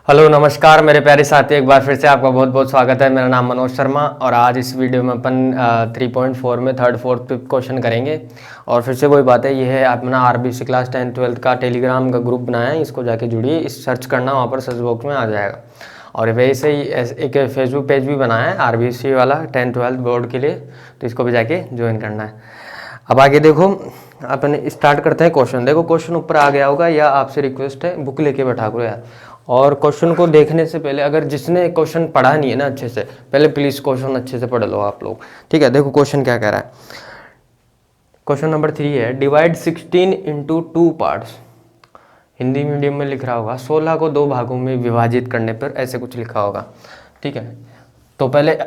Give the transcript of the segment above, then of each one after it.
Hello नमस्कार मेरे प्यारे साथी, एक बार फिर से आपका बहुत बहुत स्वागत है। मेरा नाम मनोज शर्मा और आज इस वीडियो में अपन 3.4 में थर्ड फोर्थ फिफ्थ क्वेश्चन करेंगे। और फिर से वही बात है, ये है अपना आरबीसी क्लास 10th-12th का टेलीग्राम का ग्रुप बनाया है, इसको जाके जुड़िए, इस सर्च करना, वहाँ पर सर्च बॉक्स में आ जाएगा। और वैसे ही एक फेसबुक पेज भी बनाया है आरबीसी वाला 10th-12th बोर्ड के लिए, तो इसको भी जाके ज्वाइन करना है। अब आगे देखो, अपन स्टार्ट करते हैं क्वेश्चन। देखो क्वेश्चन ऊपर आ गया होगा, या आपसे रिक्वेस्ट है बुक लेके बैठा करो यार। और क्वेश्चन को देखने से पहले, अगर जिसने क्वेश्चन पढ़ा नहीं है ना अच्छे से, पहले प्लीज़ क्वेश्चन अच्छे से पढ़ लो आप लोग, ठीक है। देखो क्वेश्चन क्या कह रहा है। क्वेश्चन नंबर 3 है, divide 16 into 2 parts. Hindi medium में लिख रहा होगा 16 को 2 भागों में विभाजित करने पर, ऐसे कुछ लिखा होगा, ठीक है। तो पहले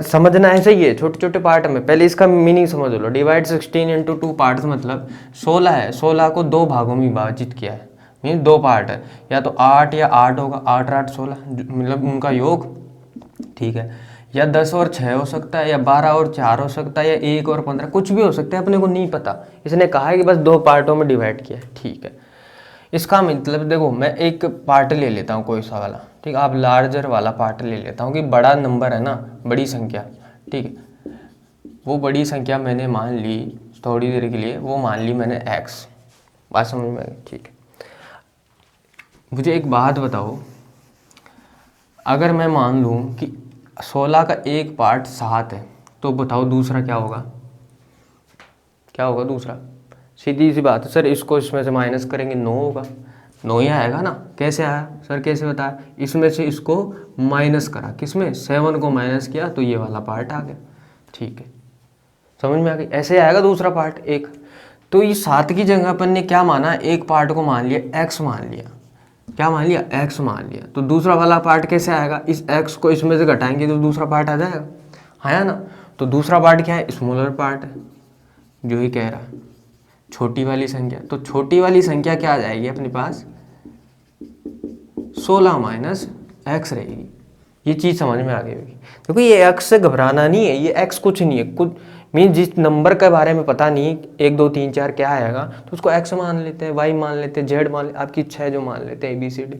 समझना ऐसे ही है, छोटे छोटे पार्ट में, पहले इसका मीनिंग समझ लो। डिवाइड 16 इंटू 2 पार्ट्स मतलब 16 है, 16 को 2 भागों में विभाजित किया है, मीन 2 पार्ट है, या तो 8 या 8 होगा, 8 8 16 मतलब उनका योग, ठीक है। या 10 और 6 हो सकता है, या 12 और 4 हो सकता है, या 1 और 15, कुछ भी हो सकता है, अपने को नहीं पता। इसने कहा है कि बस 2 पार्टों में डिवाइड किया है, ठीक है। इसका मतलब देखो, मैं एक पार्ट ले लेता हूँ कोई सा वाला, ठीक है। आप लार्जर वाला पार्ट ले लेता हूँ कि बड़ा नंबर है ना, बड़ी संख्या, ठीक है। वो बड़ी संख्या मैंने मान ली थोड़ी देर के लिए, वो मान ली मैंने x, बात समझ में आई, ठीक है। मुझे एक बात बताओ, अगर मैं मान लूँ कि 16 का एक पार्ट 7 है, तो बताओ दूसरा क्या होगा, क्या होगा दूसरा? सीधी सी बात है सर, इसको इसमें से माइनस करेंगे 9 होगा, 9 ही आएगा ना। कैसे आया सर, कैसे बताया? इसमें से इसको माइनस करा, किसमें? 7 को माइनस किया, तो ये वाला पार्ट आ गया, ठीक है। समझ में आ गई? ऐसे आएगा दूसरा पार्ट एक। तो ये 7 की जगह अपन ने क्या माना, एक पार्ट को मान लिया x मान लिया, क्या मान लिया? x मान लिया। तो दूसरा वाला पार्ट कैसे आएगा? इस x को इसमें से घटाएंगे तो दूसरा पार्ट आ जाएगा, है ना। तो दूसरा पार्ट क्या है? स्मॉलर पार्ट है, जो ही कह रहा है छोटी वाली संख्या। तो छोटी वाली संख्या क्या आ जाएगी अपने पास? 16 माइनस एक्स रहेगी। ये चीज़ समझ में आ गई होगी। क्योंकि ये x से घबराना नहीं है, ये x कुछ नहीं है, कुछ मीन जिस नंबर के बारे में पता नहीं 1 2 3 4 क्या आएगा, तो उसको x मान लेते हैं, y मान लेते हैं, z मान लेते, आपकी इच्छा है जो मान लेते हैं, ABCD।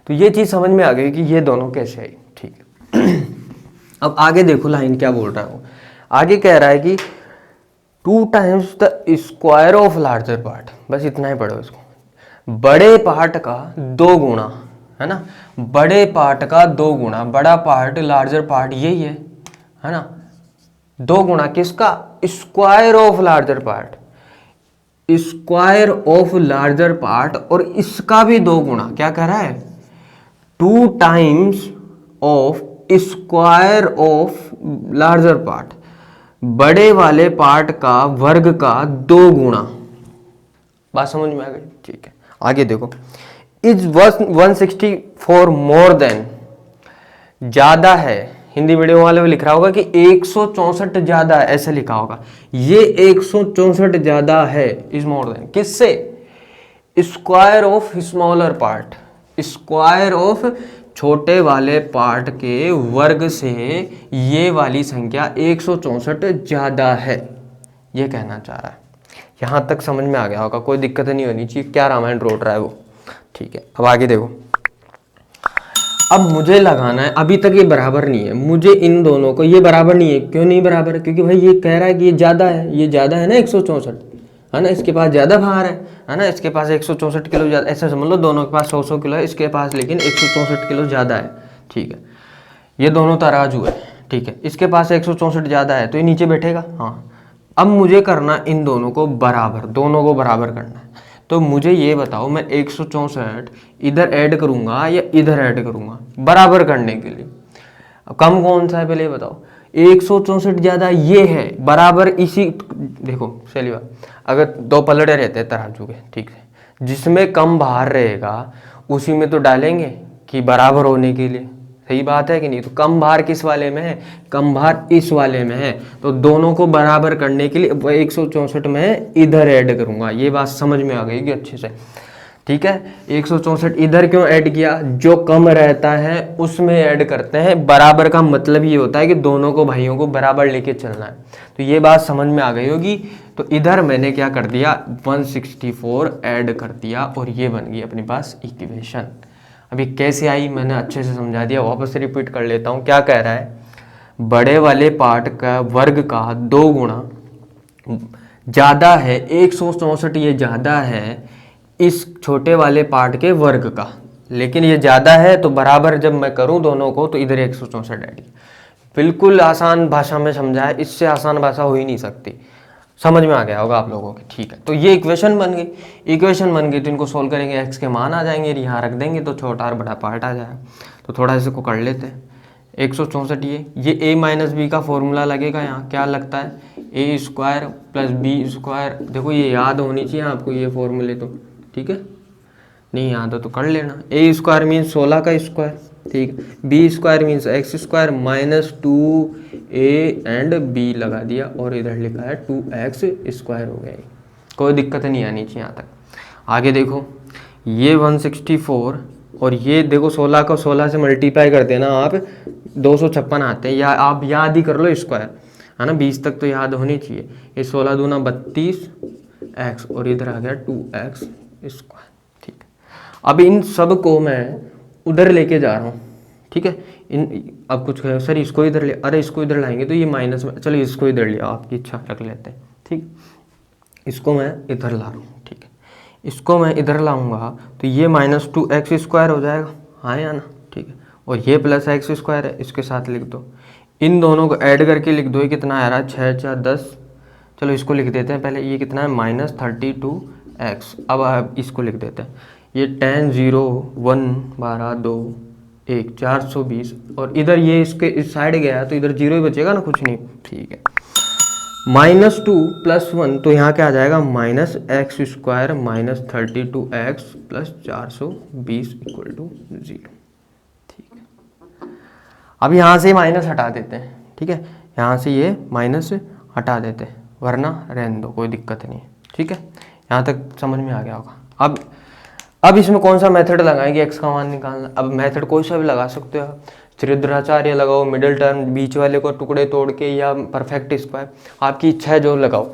तो ये चीज़ समझ में आ गई कि ये दोनों कैसे आई, ठीक है। अब आगे देखो लाइन क्या बोल रहा है वो। आगे कह रहा है कि 2 times the square of larger part, बस इतना ही पढ़ो इसको। बड़े पार्ट का 2 गुना, है ना, बड़े पार्ट का 2 गुना, बड़ा पार्ट लार्जर पार्ट यही है ना। 2 गुना किसका? Square of larger part, square of larger part, और इसका भी 2 गुना। क्या कह रहा है? 2 times of square of larger part, बड़े वाले पार्ट का वर्ग का 2 गुना। बात समझ में आ गई, ठीक है। आगे देखो, इज 164 मोर देन, ज्यादा है। हिंदी मीडियम वाले में लिख रहा होगा कि 164 ज्यादा है, ऐसे लिखा होगा। ये 164 ज्यादा है, इज मोर देन किससे? Square of smaller part, square of छोटे वाले पार्ट के वर्ग से ये वाली संख्या 164 ज्यादा है, ये कहना चाह रहा है। यहां तक समझ में आ गया होगा, कोई दिक्कत नहीं होनी चाहिए, क्या रामायण रोट रहा है वो, ठीक है। अब आगे देखो, अब मुझे लगाना है, अभी तक ये बराबर नहीं है, मुझे इन दोनों को, ये बराबर नहीं है, क्यों नहीं बराबर है? क्योंकि भाई ये कह रहा है कि ये ज्यादा है, ये ज्यादा है ना 164, है ना, इसके पास ज्यादा भार है ना, इसके पास 164 किलो ज्यादा, ऐसा समझ लो दोनों के पास 100 किलो है, इसके पास लेकिन 164 किलो ज्यादा है, ठीक है। ये दोनों तराजू है, ठीक है, इसके पास 164 ज्यादा है, तो ये नीचे बैठेगा, हाँ। अब मुझे करना इन दोनों को बराबर, दोनों को बराबर करना है। तो मुझे ये बताओ, मैं 164 इधर ऐड करूंगा या इधर ऐड करूंगा बराबर करने के लिए? अब कम कौन सा है पहले बताओ? 164 ज्यादा ये है, बराबर इसी, देखो चलिए, अगर 2 पलड़े रहते हैं तराजू के, ठीक है, जिसमें कम भार रहेगा उसी में तो डालेंगे कि बराबर होने के लिए, सही बात है कि नहीं? तो कम भार किस वाले में है? कम भार इस वाले में है, तो दोनों को बराबर करने के लिए 164 में इधर ऐड करूंगा। ये बात समझ में आ गई कि अच्छे से, ठीक है। 164 इधर क्यों ऐड किया? जो कम रहता है उसमें ऐड करते हैं, बराबर का मतलब ये होता है कि दोनों को, भाइयों को बराबर लेके चलना है। तो ये बात समझ में आ गई होगी। तो इधर मैंने क्या कर दिया, 164 ऐड कर दिया, और ये बन गई अपने पास इक्वेशन, अभी कैसे आई मैंने अच्छे से समझा दिया, वापस से रिपीट कर लेता हूँ। क्या कह रहा है, बड़े वाले पार्ट का वर्ग का 2 गुणा ज़्यादा है 164, ये ज़्यादा है इस छोटे वाले पार्ट के वर्ग का, लेकिन ये ज़्यादा है तो बराबर जब मैं करूँ दोनों को तो इधर 164 आएगी। बिल्कुल आसान भाषा में समझा है, इससे आसान भाषा हो ही नहीं सकती। समझ में आ गया होगा आप लोगों के, ठीक है। तो ये इक्वेशन बन गई, इक्वेशन बन गई तो इनको सोल्व करेंगे, एक्स के मान आ जाएंगे, यहाँ रख देंगे तो छोटा और बड़ा पार्ट आ जाएगा। तो थोड़ा इसको कर लेते हैं। 164 ये a माइनस बी का फॉर्मूला लगेगा, यहाँ क्या लगता है a square plus b square. देखो ये याद होनी चाहिए आपको ये फॉर्मूले तो, ठीक है, नहीं याद हो तो कर लेना। a स्क्वायर मीन्स 16 का स्क्वायर, ठीक है। B square means x square minus 2a and b लगा दिया और इधर लिखा है 2x स्क्वायर हो गया। कोई दिक्कत नहीं आनी चाहिए यहाँ तक। आगे देखो ये 164 और ये देखो 16 को 16 से मल्टीप्लाई कर देना आप, 256 आते हैं, या आप याद ही कर लो स्क्वायर, है ना, 20 तक तो याद होनी चाहिए। ये 16 दूना 32 x और इधर आ गया 2x स्क्वायर, ठीक है। अब इन सब को मैं उधर लेके जा रहा हूँ, ठीक है। अब कुछ कहे सर इसको इधर ले, अरे इसको इधर लाएंगे तो ये माइनस में, चलो इसको इधर लिया, आपकी इच्छा रख लेते हैं, ठीक। इसको मैं इधर ला रहा हूँ, ठीक है। इसको मैं इधर लाऊंगा तो ये माइनस 2x स्क्वायर हो जाएगा, हाँ या ना, ठीक है। और ये प्लस एक्स स्क्वायर है, इसके साथ लिख दो। इन दोनों को ऐड करके लिख दो, ये कितना आ रहा है 6 4 10, चलो इसको लिख देते हैं पहले, ये कितना है माइनस 32x। अब इसको लिख देते हैं, ये 10 0 1 12 2 1 420, और इधर ये इसके इस साइड गया तो इधर 0 ही बचेगा ना, कुछ नहीं, ठीक है। -2 + 1 तो यहाँ क्या आ जाएगा minus x square minus 32x plus 420 equal to 0, ठीक है। अब यहाँ से माइनस हटा देते हैं, ठीक है, यहाँ से ये माइनस हटा देते हैं, वरना रहने दो, कोई दिक्कत नहीं है, ठीक है। यहाँ तक समझ में आ गया होगा। अब इसमें कौन सा मेथड लगाएंगे एक्स का मान निकालना। अब मेथड कोई सा भी लगा सकते हो, त्रिद्राचार्य लगाओ, मिडिल टर्म, बीच वाले को टुकड़े तोड़ के, या परफेक्ट स्क्वायर, आपकी इच्छा है जो लगाओ।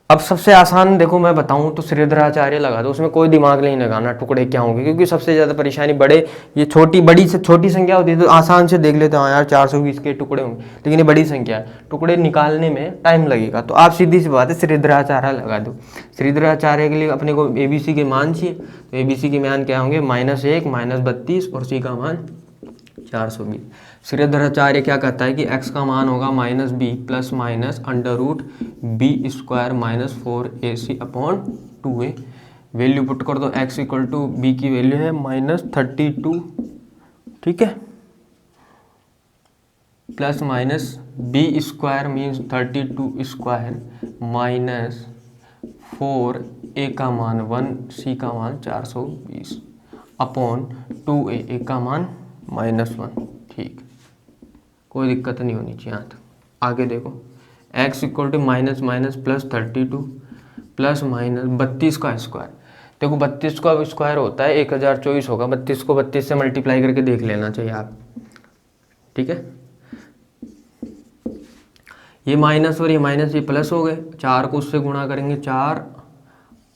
अब सबसे आसान देखो मैं बताऊं तो त्रिद्राचार्य लगा दो, उसमें कोई दिमाग नहीं लगाना टुकड़े क्या होंगे, क्योंकि सबसे ज़्यादा परेशानी बड़े, ये बड़ी से छोटी संख्या होती है तो आसान से देख लेते हैं, हाँ यार 420 के टुकड़े होंगे, लेकिन ये बड़ी संख्या है, टुकड़े निकालने में टाइम लगेगा। तो आप सीधी सी बात है त्रिद्राचार्य लगा दो। त्रिद्राचार्य के लिए अपने को ABC के मान चाहिए, तो ABC के मान क्या होंगे -1 -32 और C का मान 420। त्रिद्राचार्य क्या कहता है कि x का मान होगा -b plus minus √b square minus 4ac/2a। Value put कर दो, x इक्वल टू b की वैल्यू है -32, ठीक है, plus minus b square means 32 square minus 4a का मान 1, c का मान 420/2a, a का मान -1, ठीक, कोई दिक्कत नहीं होनी चाहिए यहाँ तक। आगे देखो x equal to minus minus plus 32 plus minus 32 का स्क्वायर। देखो 32 का स्क्वायर होता है 1024 होगा, 32 को 32 से मल्टीप्लाई करके देख लेना चाहिए आप, ठीक है। ये माइनस और ये माइनस, ये प्लस हो गए, 4 को उससे गुणा करेंगे, 4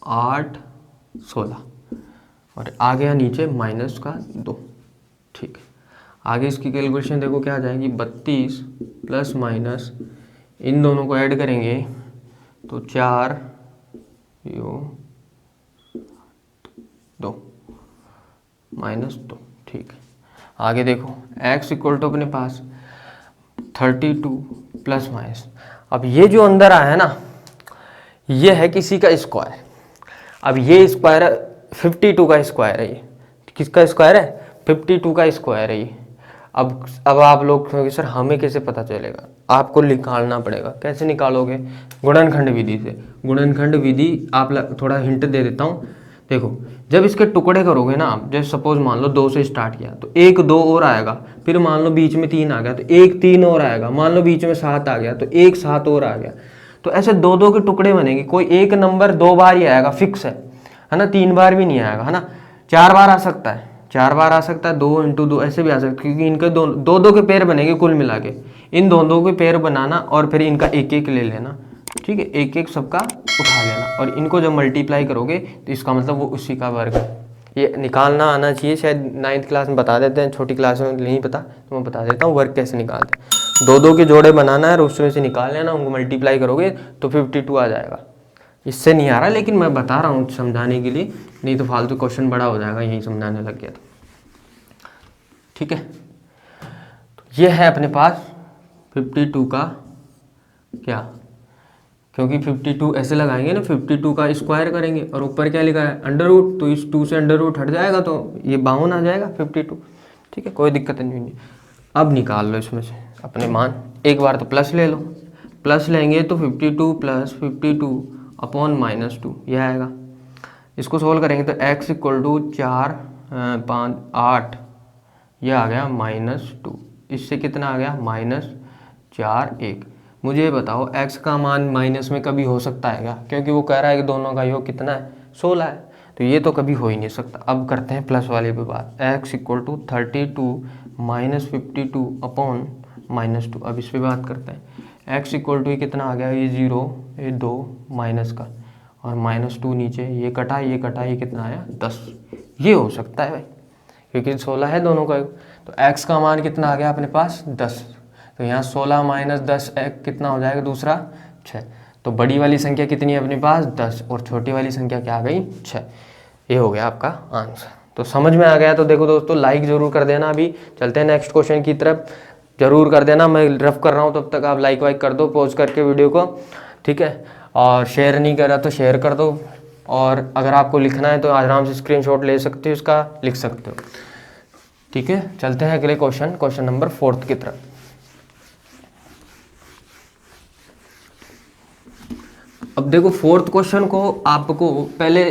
8 16 और आ गया नीचे माइनस का 2, ठीक है। आगे इसकी कैलकुलेशन देखो क्या आ जाएगी, 32 प्लस माइनस, इन दोनों को ऐड करेंगे तो 4 2 -2, ठीक है। आगे देखो x इक्वल टू अपने पास 32 प्लस माइनस, अब ये जो अंदर आया है ना, ये है किसी का स्क्वायर। अब ये स्क्वायर 52 का स्क्वायर है, ये किसका स्क्वायर है 52 का स्क्वायर है ये। अब आप लोग कहोगे सर हमें कैसे पता चलेगा, आपको निकालना पड़ेगा। कैसे निकालोगे, गुणनखंड विधि से। गुणनखंड विधि आप थोड़ा हिंट दे देता हूँ। देखो जब इसके टुकड़े करोगे ना आप, जैसे सपोज मान लो 2 से स्टार्ट किया तो 1 2 और आएगा, फिर मान लो बीच में 3 आ गया तो 1 3 और आएगा, मान लो बीच में 7 आ गया तो 1 7 और आ गया। तो ऐसे 2 2 के टुकड़े बनेंगे, कोई एक नंबर 2 बार ही आएगा, फिक्स है ना, 3 बार भी नहीं आएगा, है ना, 4 बार आ सकता है, 4 बार आ सकता है, 2 × 2 ऐसे भी आ सकता है, क्योंकि इनके दो दो के पेयर बनेंगे कुल मिला के। इन दो के पेयर बनाना और फिर इनका एक एक ले लेना, ठीक है, एक एक सबका उठा लेना, और इनको जब मल्टीप्लाई करोगे तो इसका मतलब वो उसी का वर्ग है। ये निकालना आना चाहिए, शायद 9th क्लास में बता देते हैं, छोटी क्लास में नहीं पता तो मैं बता देता हूँ वर्क कैसे निकालते हैं। दो दो के जोड़े बनाना है और उसमें से निकाल लेना, उनको मल्टीप्लाई करोगे तो 52 आ जाएगा। इससे नहीं आ रहा लेकिन मैं बता रहा हूँ समझाने के लिए, नहीं तो फालतू क्वेश्चन बड़ा हो जाएगा यही समझाने लग गया तो। ठीक है, तो ये है अपने पास 52 का क्या, क्योंकि 52 ऐसे लगाएंगे ना, 52 का स्क्वायर करेंगे और ऊपर क्या लिखा है अंडर रूट, तो इस 2 से अंडर रूट हट जाएगा तो ये 52 आ जाएगा 52। ठीक है, कोई दिक्कत नहीं। अब निकाल लो इसमें से अपने मान, एक बार तो प्लस ले लो, प्लस लेंगे तो 52 प्लस 52 अपॉन -2 यह आएगा। इसको सोल्व करेंगे तो x इक्वल टू 4 5 8 यह आ गया -2, इससे कितना आ गया -4 1। मुझे बताओ x का मान माइनस में कभी हो सकता है क्या, क्योंकि वो कह रहा है कि दोनों का योग कितना है 16 है, तो ये तो कभी हो ही नहीं सकता। अब करते हैं प्लस वाले पे बात, x इक्वल टू 32 -52 अपॉन -2। अब इस पर बात करते हैं, x इक्वल टू कितना आ गया, ये 0 ये 2 माइनस का और -2 नीचे, ये कटा ये कटा, ये कितना आया 10। ये हो सकता है भाई, क्योंकि 16 है दोनों का। तो x का मान कितना आ गया अपने पास 10, तो यहाँ 16 माइनस 10 कितना हो जाएगा दूसरा 6। तो बड़ी वाली संख्या कितनी है अपने पास 10 और छोटी वाली संख्या क्या आ गई 6। ये हो गया आपका आंसर। तो समझ में आ गया तो देखो दोस्तों लाइक ज़रूर कर देना। अभी चलते हैं नेक्स्ट क्वेश्चन की तरफ, ज़रूर कर देना। मैं रफ कर रहा हूँ तब तक आप लाइक वाइक कर दो पॉज करके वीडियो को, ठीक है। और शेयर नहीं करा तो शेयर कर दो, और अगर आपको लिखना है तो आराम से स्क्रीनशॉट ले सकते हो, इसका लिख सकते हो, ठीक है। चलते हैं अगले क्वेश्चन नंबर 4 की तरफ। अब देखो 4th क्वेश्चन को आपको पहले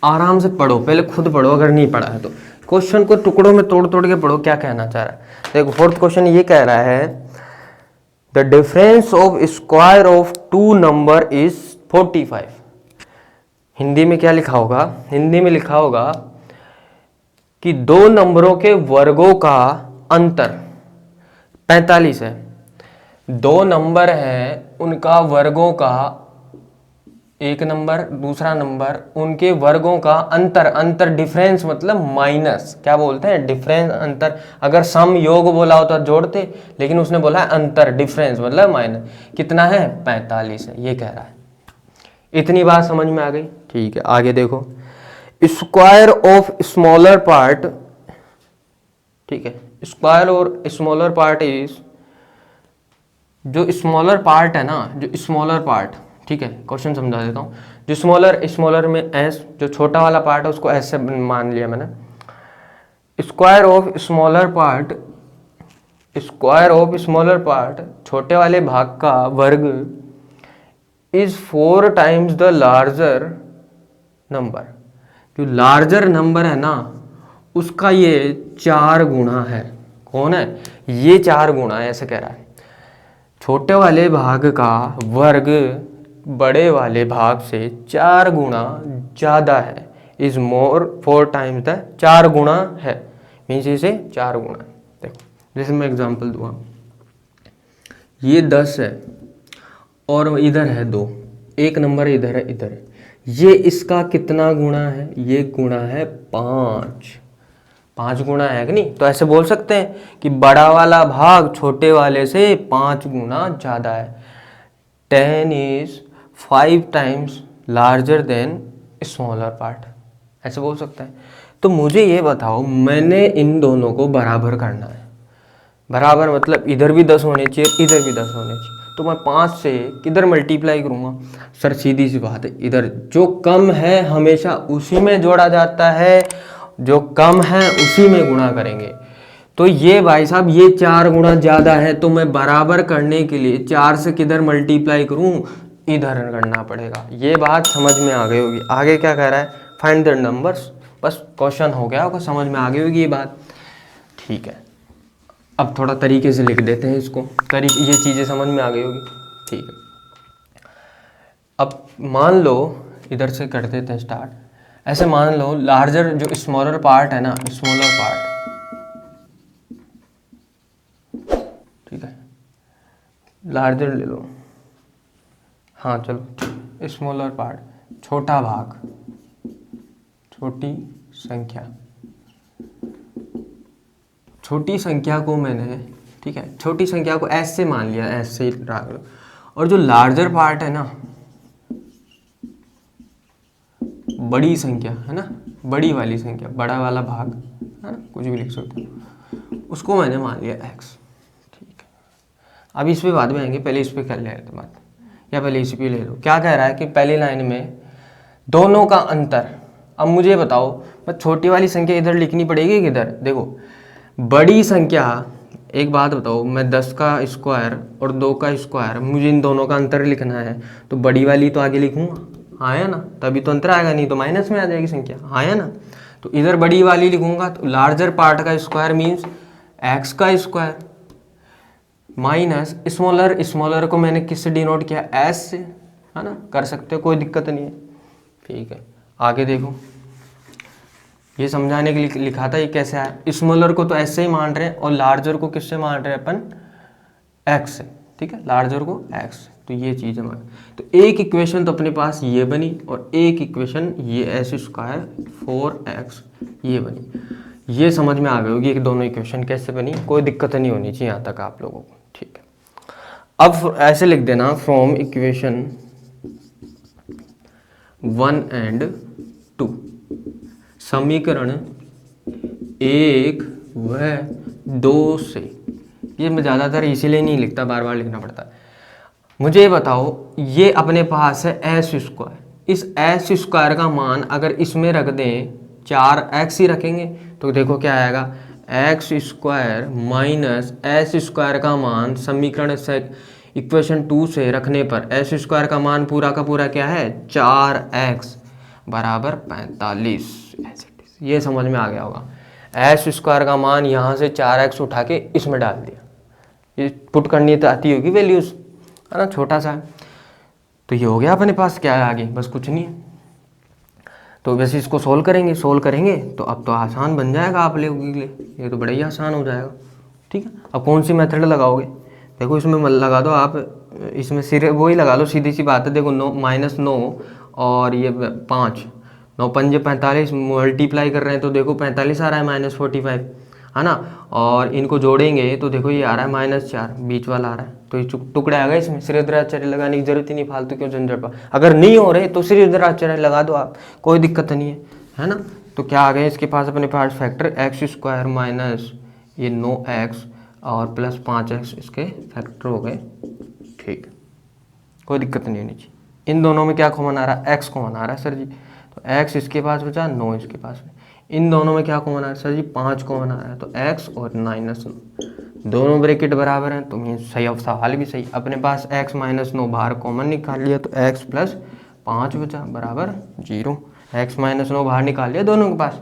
आराम से पढ़ो, पहले खुद पढ़ो अगर नहीं पढ़ा है तो, क्वेश्चन को टुकड़ों में तोड़ तोड़ के पढ़ो क्या कहना चाह रहा है। देखो 4th क्वेश्चन ये कह रहा है the difference of square of 2 number is 45। Hindi में क्या लिखा होगा, हिंदी में लिखा होगा कि 2 नंबरों के वर्गों का अंतर 45 है। 2 नंबर हैं उनका वर्गों का, एक नंबर दूसरा नंबर, उनके वर्गों का अंतर, अंतर डिफरेंस मतलब माइनस, क्या बोलते हैं डिफरेंस अंतर। अगर सम योग बोला होता तो जोड़ते, लेकिन उसने बोला है अंतर डिफरेंस मतलब माइनस, कितना है 45 है, ये कह रहा है। इतनी बात समझ में आ गई, ठीक है। आगे देखो, स्क्वायर ऑफ स्मॉलर पार्ट, ठीक है, स्क्वायर और स्मॉलर पार्ट इज, जो स्मॉलर पार्ट है ना, जो स्मॉलर पार्ट, ठीक है, क्वेश्चन समझा देता हूँ। जो स्मॉलर में एस, जो छोटा वाला पार्ट है उसको एस से मान लिया मैंने। Square of smaller part, square of smaller part छोटे वाले भाग का वर्ग is 4 times the larger number. जो लार्जर नंबर है ना उसका ये 4 गुना है। कौन है ये 4 गुना है, ऐसे कह रहा है। छोटे वाले भाग का वर्ग बड़े वाले भाग से 4 गुना ज़्यादा है, इज मोर 4 टाइम्स द, 4 गुना है मीन्स इसे 4 गुना। देखो जैसे मैं एग्जांपल दूंगा, ये 10 है और इधर है 2, एक नंबर इधर है इधर है, ये इसका कितना गुना है, ये गुना है 5 गुना है कि नहीं। तो ऐसे बोल सकते हैं कि बड़ा वाला भाग छोटे वाले से 5 गुना ज़्यादा है। 10 is 5 times larger than smaller part, ऐसे बोल सकते हैं। तो मुझे ये बताओ, मैंने इन दोनों को बराबर करना है। बराबर मतलब इधर भी 10 होने चाहिए, इधर भी 10 होने चाहिए। तो मैं 5 से किधर मल्टीप्लाई करूँगा सर, सीधी सी बात है, इधर जो कम है हमेशा उसी में जोड़ा जाता है, जो कम है उसी में गुणा करेंगे। तो ये भाई साहब ये 4 गुना ज़्यादा है, तो मैं बराबर करने के लिए 4 से किधर मल्टीप्लाई करूँ, इधर करना पड़ेगा। ये बात समझ में आ गई होगी। आगे क्या कह रहा है, फाइंड द नंबर्स, बस क्वेश्चन हो गया होगा, समझ में आ गई होगी ये बात, ठीक है। अब थोड़ा तरीके से लिख देते हैं इसको, ये चीज़ें समझ में आ गई होगी, ठीक है। अब मान लो, इधर से कर देते हैं स्टार्ट। ऐसे मान लो लार्जर जो स्मॉलर पार्ट है ना, स्मॉलर पार्ट, ठीक है, लार्जर ले लो, हाँ चलो, स्मॉलर पार्ट छोटा भाग, छोटी संख्या, छोटी संख्या को मैंने, ठीक है, छोटी संख्या को एस से मान लिया, एस से रख लो, और जो लार्जर पार्ट है ना, बड़ी संख्या है ना, बड़ी वाली संख्या, बड़ा वाला भाग है ना, कुछ भी लिख सकते हो, उसको मैंने मान लिया एक्स। ठीक है, अब इस पे बाद में आएंगे, पहले इस पे कर लेते बात, या पहले इसी पे ले लो। क्या कह रहा है कि पहली लाइन में दोनों का अंतर। अब मुझे बताओ, मैं छोटी वाली संख्या इधर लिखनी पड़ेगी किधर? देखो बड़ी संख्या, एक बात बताओ, मैं 10 का स्क्वायर और 2 का स्क्वायर, मुझे इन दोनों का अंतर लिखना है, तो बड़ी वाली तो आगे लिखूंगा, हाँ है ना, तभी तो अंतर आएगा, नहीं तो माइनस में आ जाएगी संख्या, हाँ है ना। तो इधर बड़ी वाली लिखूंगा, तो लार्जर पार्ट का स्क्वायर मीन्स एक्स का स्क्वायर, माइनस स्मॉलर, स्मॉलर को मैंने किससे डिनोट किया? एस से, है ना, कर सकते हो, कोई दिक्कत नहीं है। ठीक है, आगे देखो, ये समझाने के लिए लिखा था, ये कैसे आया? स्मॉलर को तो ऐसे ही मान रहे हैं और लार्जर को किससे मान रहे हैं अपन? एक्स से, ठीक है, लार्जर को एक्स से। तो ये चीज़ हमारी, तो एक इक्वेशन तो अपने पास ये बनी और एक इक्वेशन ये एस स्क्वायर 4x ये बनी। ये समझ में आ गई होगी कि दोनों इक्वेशन कैसे बनी, कोई दिक्कत नहीं होनी चाहिए यहाँ तक आप लोगों को। ठीक है, अब ऐसे लिख देना, फ्रॉम इक्वेशन 1 and 2, समीकरण 1 व 2 से, ये मैं ज़्यादातर इसीलिए नहीं लिखता, बार बार लिखना पड़ता है। मुझे ये बताओ, ये अपने पास है एस स्क्वायर, इस एस स्क्वायर का मान अगर इसमें रख दें, 4x ही रखेंगे, तो देखो क्या आएगा, x square minus S square का मान समीकरण से इक्वेशन 2 से रखने पर एस स्क्वायर का मान पूरा का पूरा क्या है? 4x बराबर 45। ये समझ में आ गया होगा। एस स्क्वायर का मान यहाँ से 4x उठा के इसमें डाल दिया, ये पुट करनी तो आती होगी वैल्यूज, है ना, छोटा सा। तो ये हो गया अपने पास, क्या है आगे? बस कुछ नहीं है। तो वैसे इसको सोल्व करेंगे तो अब तो आसान बन जाएगा आप लोगों के लिए, ये तो बड़ा ही आसान हो जाएगा। ठीक है, अब कौन सी मेथड लगाओगे? देखो इसमें लगा दो आप, इसमें सिर्फ वही लगा लो, सीधी सी बात है। देखो 9 और ये 5, 9 पंजे 45, मल्टीप्लाई कर रहे हैं तो देखो 45 आ रहा है, -45, है ना। और इनको जोड़ेंगे तो देखो ये आ रहा है -4, बीच वाला आ रहा है, तो ये टुकड़े आ गए इसमें। श्रीधराचार्य लगाने की जरूरत ही नहीं, फालतू क्यों झंझट पा। अगर नहीं हो रहे तो श्रीधराचार्य लगा दो आप, कोई दिक्कत नहीं है ना। तो क्या आ गए इसके पास अपने पास फैक्टर, एक्स स्क्वायर माइनस ये 9x और प्लस 5x, इसके फैक्टर हो गए। ठीक, कोई दिक्कत नहीं होनी चाहिए। इन दोनों में क्या कॉमन आ रहा है? x कॉमन आ रहा है सर जी, तो x इसके पास बचा, 9 इसके पास में। इन दोनों में क्या कॉमन आ रहा है सर जी? 5 कॉमन आ रहा है, तो x और -9 दोनों ब्रैकेट बराबर हैं, तो मीन सही, अब सवाल भी सही। अपने पास x -9 बाहर कॉमन निकाल लिया, तो x प्लस 5 बचा बराबर 0। x -9 बाहर निकाल लिया दोनों के पास।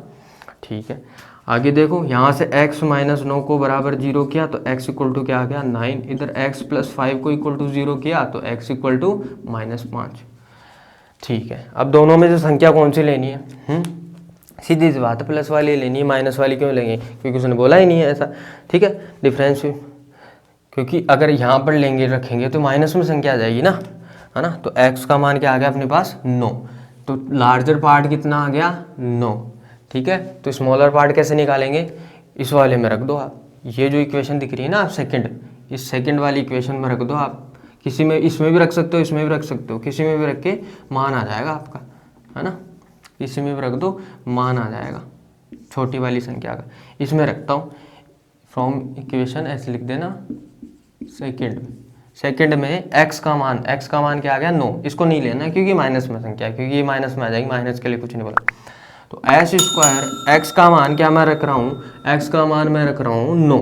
ठीक है, आगे देखो, यहाँ से x -9 को बराबर 0 किया तो x इक्वल टू क्या आ गया? 9। इधर x + 5 को इक्वल टू 0 किया तो x इक्वल टू -5। ठीक है, अब दोनों में से संख्या कौन सी लेनी है? सीधी सी बात है, प्लस वाली लेनी है, माइनस वाली क्यों लेंगे? क्योंकि उसने बोला ही नहीं है ऐसा। ठीक है, डिफरेंस, क्योंकि अगर यहाँ पर लेंगे रखेंगे तो माइनस में संख्या आ जाएगी ना, है ना। तो x का मान क्या आ गया अपने पास? 9। तो लार्जर पार्ट कितना आ गया? 9। ठीक है, तो स्मॉलर पार्ट कैसे निकालेंगे? इस वाले में रख दो आप, ये जो इक्वेशन दिख रही है ना आप सेकंड, इस सेकंड वाली इक्वेशन में रख दो आप। किसी में, इसमें भी रख सकते हो, इसमें भी रख सकते हो, किसी में भी रख के मान आ जाएगा आपका, है ना। किसी में भी रख दो, मान आ जाएगा छोटी वाली संख्या का। इसमें रखता हूँ, फ्रॉम इक्वेशन ऐसे लिख देना, सेकंड में x का मान क्या आ गया? 9। इसको नहीं लेना क्योंकि माइनस में संख्या है, क्योंकि ये माइनस में आ जाएगी, माइनस के लिए कुछ नहीं बोला। तो एस स्क्वायर, x का मान क्या मैं रख रहा हूँ? x का मान मैं रख रहा हूँ 9,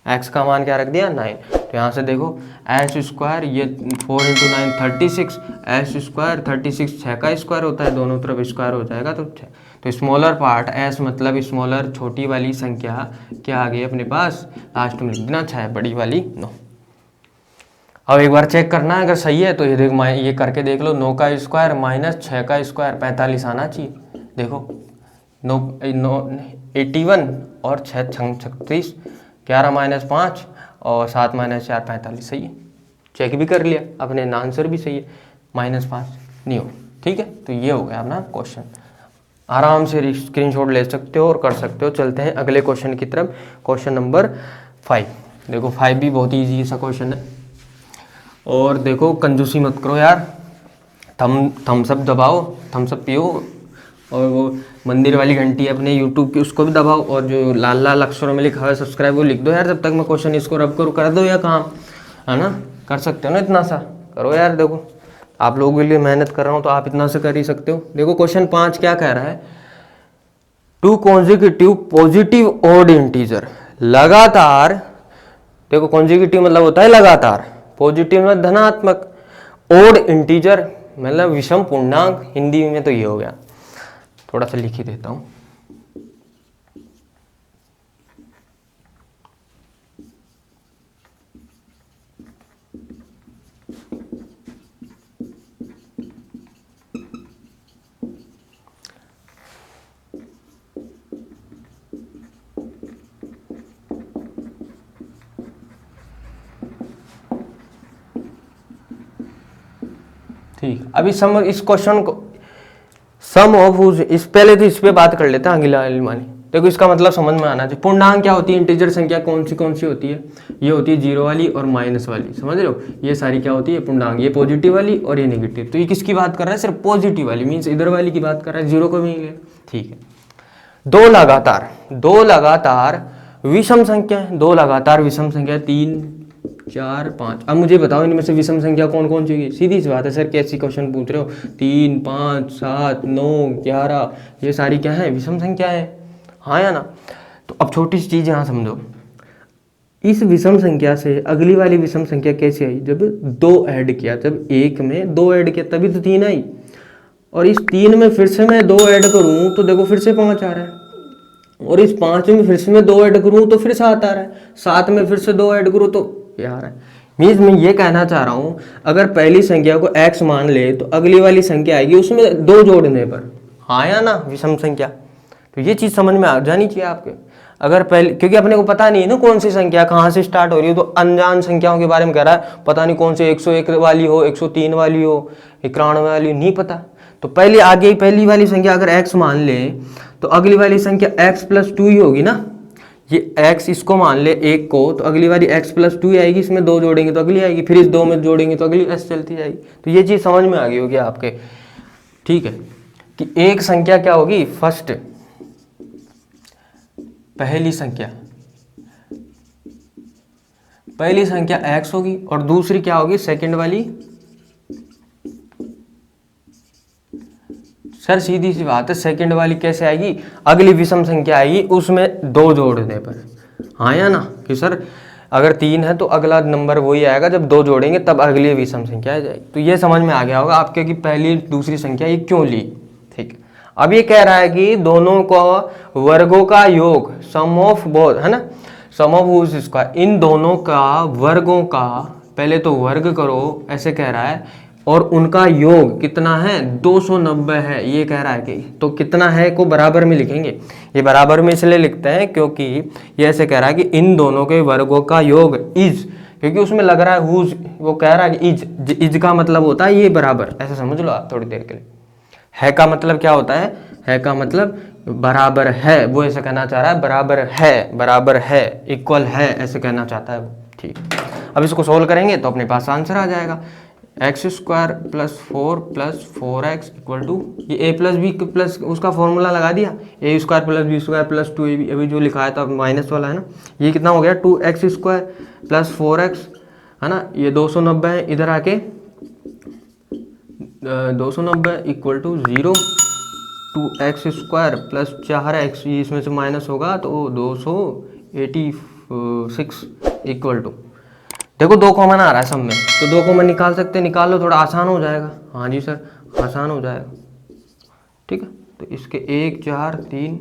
x का मान क्या रख दिया? 9। तो यहाँ से देखो एस स्क्वायर, ये 4 × 9 36, एस स्क्वायर 36 6 का स्क्वायर होता है, दोनों तरफ स्क्वायर हो जाएगा तो 6। तो स्मॉलर पार्ट एस मतलब स्मॉलर छोटी वाली संख्या क्या आ गई अपने पास? लास्ट में लिख देना 6, बड़ी वाली 9। अब एक बार चेक करना है, अगर सही है तो ये देख, ये करके देख लो, 9 का स्क्वायर माइनस 6 का स्क्वायर 45 आना चाहिए। देखो 81 और 6 36, 11 - 5 और 7 - 4 45, सही है। चेक भी कर लिया अपने, आंसर भी सही है, -5 नहीं हो। ठीक है, तो ये हो गया अपना क्वेश्चन। आराम से स्क्रीनशॉट ले सकते हो और कर सकते हो। चलते हैं अगले क्वेश्चन की तरफ, क्वेश्चन नंबर 5। देखो 5 भी बहुत ईजी सा क्वेश्चन है। और देखो कंजूसी मत करो यार, थम्स अप दबाओ, थम्स अप पियो, और वो मंदिर वाली घंटी है अपने यूट्यूब की उसको भी दबाओ, और जो लाल लाल अक्षरों में लिखा हुआ है सब्सक्राइब वो लिख दो यार। जब तक मैं क्वेश्चन इसको रब करूँ कर दो या काम, है ना, कर सकते हो ना, इतना सा करो यार। देखो आप लोगों के लिए मेहनत कर रहा हूँ तो आप इतना से कर ही सकते हो। देखो क्वेश्चन 5 क्या कह रहा है, 2 कॉन्जिक्यूटिव पॉजिटिव ऑड इंटीजर, लगातार, देखो कॉन्जिक्यूटिव मतलब होता है लगातार, पॉजिटिव में धनात्मक, ऑड इंटीजर मतलब विषम पूर्णांक, हिंदी में तो ये हो गया। थोड़ा सा लिख ही देता हूं। ठीक, अभी सम, इस क्वेश्चन को सम ऑफ इस, पहले तो इस पे बात कर लेते हैं अगला मानी। देखो इसका मतलब समझ में आना चाहिए। पूर्णांक क्या होती है, इंटीजर संख्या कौन सी होती है, ये होती है जीरो वाली और माइनस वाली, समझ रहे हो। ये सारी क्या होती है पूर्णांक, ये पॉजिटिव वाली और ये नेगेटिव। तो ये किसकी बात कर रहा है, सिर्फ पॉजिटिव वाली, मीन्स इधर वाली की बात कर रहा है, जीरो को भी नहीं ले। ठीक है, दो लगातार विषम संख्या है, 2 लगातार विषम संख्या 3 4 5। अब मुझे बताओ इनमें से विषम संख्या कौन कौन सी, सीधी सी बात है सर, कैसी क्वेश्चन पूछ रहे हो, 3 5 7 9 11, ये सारी क्या है, विषम संख्या है, हाँ या ना। तो अब छोटी सी चीज यहाँ समझो, इस विषम संख्या से अगली वाली विषम संख्या कैसे आई, जब 2 ऐड किया, जब 1 में 2 ऐड किया तभी तो 3 आई, और इस 3 में फिर से मैं 2 ऐड करूं तो देखो फिर से 5 आ रहा है, और इस 5 में फिर से मैं 2 ऐड करूं तो फिर 7 आ रहा है, 7 में फिर से 2 ऐड करूं तो ये आ रहा है। मीन्स मैं ये कहना चाह रहा हूं, अगर पहली संख्या को x मान ले तो अगली वाली संख्या आएगी उसमें 2 जोड़ने पर, हाँ या ना, विषम संख्या। तो ये चीज समझ में आ जानी चाहिए आपके। अगर पहले, क्योंकि अपने को पता नहीं है ना कौन सी संख्या कहाँ से स्टार्ट हो रही है, तो अनजान संख्याओं के बारे में कह रहा है, पता नहीं कौन से 101 वाली हो, 103 वाली हो, 91 वाली, नहीं पता। तो पहले आगे पहली वाली संख्या अगर x मान ले तो अगली वाली संख्या x+2 ही होगी ना। ये x इसको मान ले 1 को, तो अगली वाली x+2 ही आएगी, इसमें 2 जोड़ेंगे तो अगली आएगी, फिर इस 2 में जोड़ेंगे तो अगली s चलती जाएगी। तो ये चीज़ समझ में आ गई होगी आपके। ठीक है, कि एक संख्या क्या होगी, फर्स्ट पहली संख्या x होगी, और दूसरी क्या होगी, सेकंड वाली। सर सीधी सी बात है, सेकंड वाली कैसे आएगी, अगली विषम संख्या आएगी उसमें 2 जोड़ने पर, हाँ या ना। कि सर अगर 3 है तो अगला नंबर वही आएगा, जब 2 जोड़ेंगे तब अगली विषम संख्या आ जाएगी। तो ये समझ में आ गया होगा आपके कि पहली दूसरी संख्या ये क्यों ली। ठीक, अब ये कह रहा है कि दोनों को वर्गों का योग, सम ऑफ बोथ, है ना, सम ऑफ हुज स्क्वायर, इन दोनों का वर्गों का, पहले तो वर्ग करो ऐसे कह रहा है, और उनका योग कितना है, 290 है, ये कह रहा है कि। तो कितना है को बराबर में लिखेंगे, ये बराबर में इसलिए लिखते हैं क्योंकि ये ऐसे कह रहा है कि इन दोनों के वर्गों का योग इज, क्योंकि उसमें लग रहा है हुज, वो कह रहा है कि इज का मतलब होता है ये बराबर, ऐसा समझ लो आप थोड़ी देर के लिए। है का मतलब क्या होता है का मतलब बराबर है, वो ऐसे कहना चाह रहा है, बराबर है, इक्वल है, ऐसे कहना चाहता है वो। ठीक, अब इसको सोल्व करेंगे तो अपने पास आंसर आ जाएगा, x² + 4 + 4x = ये a + b प्लस उसका फॉर्मूला लगा दिया, a² + b² + 2ab, अभी जो लिखा है तो माइनस वाला है ना, ये कितना हो गया 2x² + 4x, है ना, ये 290 है, इधर आके 290 = 0, 2x² + 4x, ये इसमें से माइनस होगा तो 286 = देखो 2 कॉमन आ रहा है सब में, तो 2 कॉमन निकाल सकते हैं, निकाल लो, थोड़ा आसान हो जाएगा। हाँ जी सर, आसान हो जाएगा। ठीक है, तो इसके 1 4 3,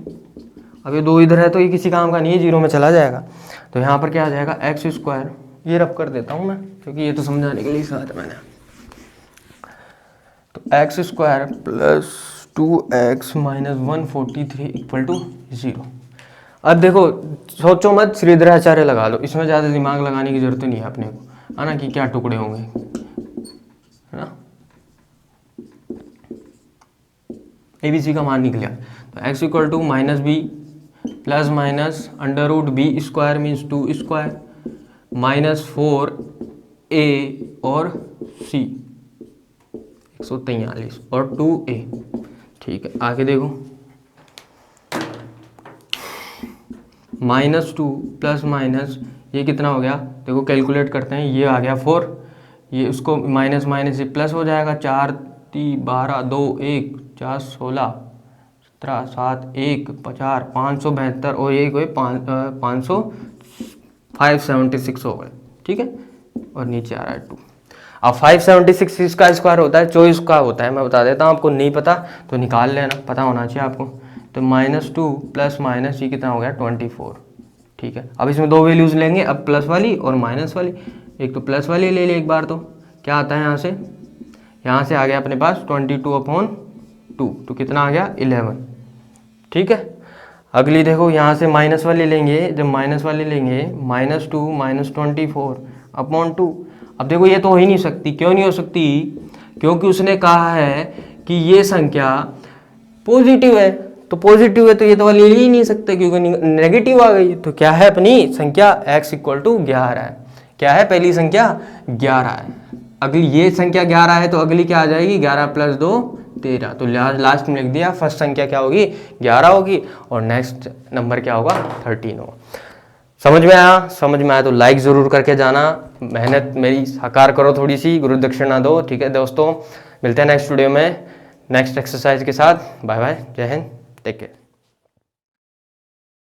अब ये 2 इधर है तो ये किसी काम का नहीं है, 0 में चला जाएगा। तो यहाँ पर क्या आ जाएगा, x², ये रब कर देता हूँ मैं क्योंकि ये तो समझाने के लिए साथ है मैंने। तो x² + 2x - 143 = 0। अब देखो सोचो मत, श्रीधराचार्य लगा लो, इसमें ज़्यादा दिमाग लगाने की जरूरत नहीं है अपने को, है ना, कि क्या टुकड़े होंगे, है ना। ABC का मान निकल गया। तो x equal to minus b plus minus under root b square means 2 square minus 4a और c 143 और 2a। ठीक है, आगे देखो -2 प्लस माइनस ये कितना हो गया, देखो कैलकुलेट करते हैं, ये आ गया 4, ये उसको माइनस माइनस ये प्लस हो जाएगा, 4 3 12 2 1 4 16 17 7 1 50 572 और एक हुए 500 576 हो गए। ठीक है, और नीचे आ रहा है 2। अब 576 इसका स्क्वायर होता है 24 का होता है, मैं बता देता हूँ, आपको नहीं पता तो निकाल लेना, पता होना चाहिए आपको। तो -2 प्लस माइनस ये कितना हो गया 24। ठीक है, अब इसमें दो वैल्यूज़ लेंगे, अब प्लस वाली और माइनस वाली। एक तो प्लस वाली ले ले एक बार, तो क्या आता है यहाँ से आ गया अपने पास 22/2, तो कितना आ गया 11। ठीक है, अगली देखो यहाँ से माइनस वाली लेंगे, जब माइनस वाली लेंगे -2 -24/2। अब देखो ये तो हो ही नहीं सकती, क्यों नहीं हो सकती, क्योंकि उसने कहा है कि ये संख्या पॉजिटिव है, तो पॉजिटिव है तो ये तो वाली ले ही नहीं सकते क्योंकि नेगेटिव आ गई। तो क्या है अपनी संख्या x इक्वल टू 11 है। क्या है पहली संख्या 11 है, अगली ये संख्या 11 है तो अगली क्या आ जाएगी 11 + 2 13। तो लास्ट में लिख दिया फर्स्ट संख्या क्या होगी 11 होगी और नेक्स्ट नंबर क्या होगा 13 होगा। समझ में आया तो लाइक ज़रूर करके जाना, मेहनत मेरी साकार करो, थोड़ी सी गुरु दक्षिणा दो। ठीक है दोस्तों, मिलते हैं नेक्स्ट वीडियो में नेक्स्ट एक्सरसाइज के साथ। बाय बाय, जय हिंद, टेक केयर।